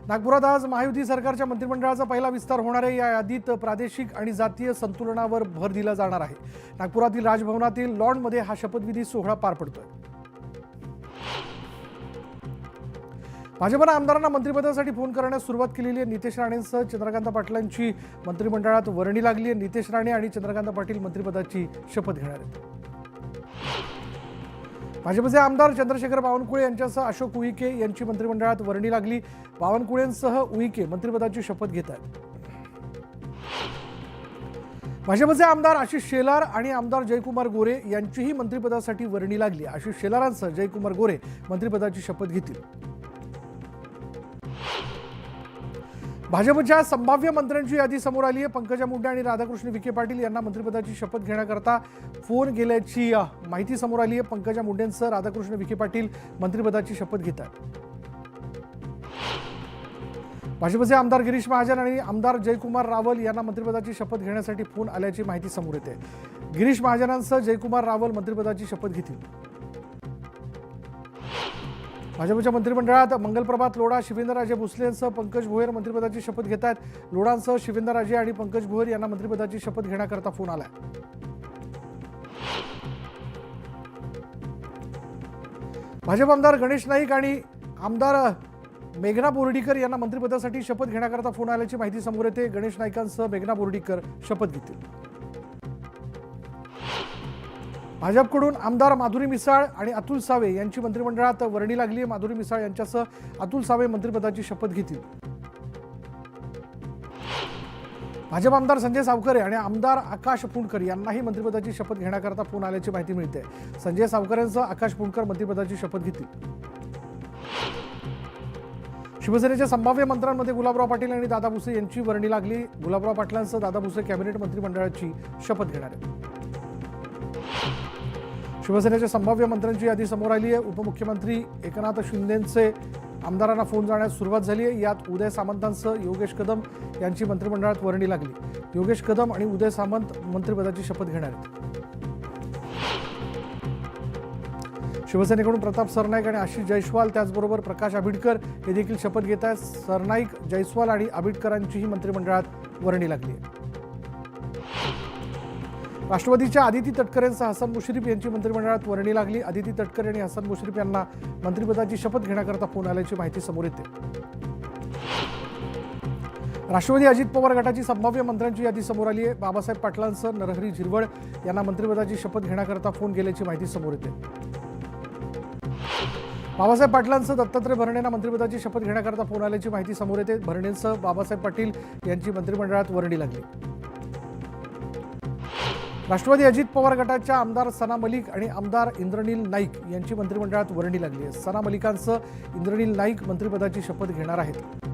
नागपुरात आज महायुती सरकारच्या मंत्रिमंडळाचा पहिला विस्तार होणार आहे। या यादीत प्रादेशिक आणि जातीय संतुलनावर भर दिला जाणार आहे। नागपुरातील राजभवनातील लॉनमध्ये हा शपथविधी सोहळा पार पडतोय। भाजपने आमदारांना मंत्रिपदासाठी फोन करण्यास सुरुवात केलेली आहे। नितेश राणेंसह चंद्रकांत पाटलांची मंत्रिमंडळात वर्णी लागली आहे। नितेश राणे आणि चंद्रकांत पाटील मंत्रिपदाची शपथ घेणार आहेत। भाजपचे आमदार चंद्रशेखर बावनकुळे यांच्यासह अशोक उईके यांची मंत्रिमंडळात वर्णी लागली। बावनकुळेंसह उईके मंत्रिपदाची शपथ घेत आहेत। भाजपचे आमदार आशिष शेलार आणि आमदार जयकुमार गोरे यांचीही मंत्रिपदासाठी वर्णी लागली। आशिष शेलारांसह जयकुमार गोरे मंत्रिपदाची शपथ घेतील। भाजपच्या संभाव्य मंत्र्यांची यादी समोर आली आहे। पंकजा मुंडे आणि राधाकृष्ण विखे पाटील यांना मंत्रिपदाची शपथ घेण्याकरता फोन केल्याची माहिती समोर आली आहे। पंकजा मुंडेंसह राधाकृष्ण विखे पाटील मंत्रिपदाची शपथ घेतात। भाजपचे आमदार गिरीश महाजन आणि आमदार जयकुमार रावल यांना मंत्रिपदाची शपथ घेण्यासाठी फोन आल्याची माहिती समोर येते। गिरीश महाजनांसह जयकुमार रावल मंत्रिपदाची शपथ घेतील। भाजपच्या मंत्रिमंडळात मंगलप्रभात लोढा, शिवेंद्रराजे भोसलेंसह पंकज भोयर मंत्रिपदाची शपथ घेत आहेत। लोढांसह शिवेंद्रराजे आणि पंकज भोयर यांना मंत्रिपदाची शपथ घेण्याकरता फोन आलाय। भाजप आमदार गणेश नाईक आणि आमदार मेघना बोर्डीकर यांना मंत्रिपदासाठी शपथ घेण्याकरता फोन आल्याची माहिती समोर येते। गणेश नाईकांसह मेघना बोर्डीकर शपथ घेतील। भाजपकडून आमदार माधुरी मिसाळ आणि अतुल सावे यांची मंत्रिमंडळात वर्णी लागली आहे। माधुरी मिसाळ यांच्यासह अतुल सावे मंत्रिपदाची शपथ घेतील। भाजप आमदार संजय सावकरे आणि आमदार आकाश पुणकर यांनाही मंत्रिपदाची शपथ घेण्याकरता फोन आल्याची माहिती मिळते। संजय सावकरेंसह आकाश पुणकर मंत्रिपदाची शपथ घेतील। शिवसेनेच्या संभाव्य मंत्र्यांमध्ये गुलाबराव पाटील आणि दादा भुसे यांची वर्णी लागली। गुलाबराव पाटलांसह दादा भुसे कॅबिनेट मंत्रिमंडळाची शपथ घेणार आहेत। शिवसेनेच्या संभाव्य मंत्र्यांची यादी समोर आली आहे। उपमुख्यमंत्री एकनाथ शिंदेंचे आमदारांना फोन जाण्यास सुरुवात झाली आहे। यात उदय सामंतांसह योगेश कदम यांची मंत्रिमंडळात वर्णी लागली। योगेश कदम आणि उदय सामंत मंत्रिपदाची शपथ घेणार आहेत। शिवसेनेकडून प्रताप सरनाईक आणि आशिष जयस्वाल त्याचबरोबर प्रकाश आबिडकर हे देखील शपथ घेत आहेत। सरनाईक, जयस्वाल आणि आबिडकरांचीही मंत्रिमंडळात वर्णी लागली आहे। राष्ट्रवादीच्या आदिती तटकरेंसह हसन मुश्रीफ यांची मंत्रिमंडळात वर्णी लागली। आदिती तटकरे आणि हसन मुश्रीफ यांना मंत्रिपदाची शपथ घेण्याकरता फोन आल्याची माहिती समोर येते। राष्ट्रवादी अजित पवार गटाची संभाव्य मंत्र्यांची यादी समोर आली आहे। बाबासाहेब पाटलांसह नरहरी झिरवळ यांना मंत्रिपदाची शपथ घेण्याकरता फोन गेल्याची माहिती समोर येते। बाबासाहेब पाटलांसह दत्तात्रय भरणेंना मंत्रिपदाची शपथ घेण्याकरता फोन आल्याची माहिती समोर येते। भरणेंसह बाबासाहेब पाटील यांची मंत्रिमंडळात वर्णी लागली। राष्ट्रवादी अजित पवार गटाच्या आमदार सना मलिक आणि आमदार इंद्रनील नाईक यांची मंत्रिमंडळात वर्णी लागली आहे। सना मलिकांसह इंद्रनील नाईक मंत्रिपदाची शपथ घेणार आहेत।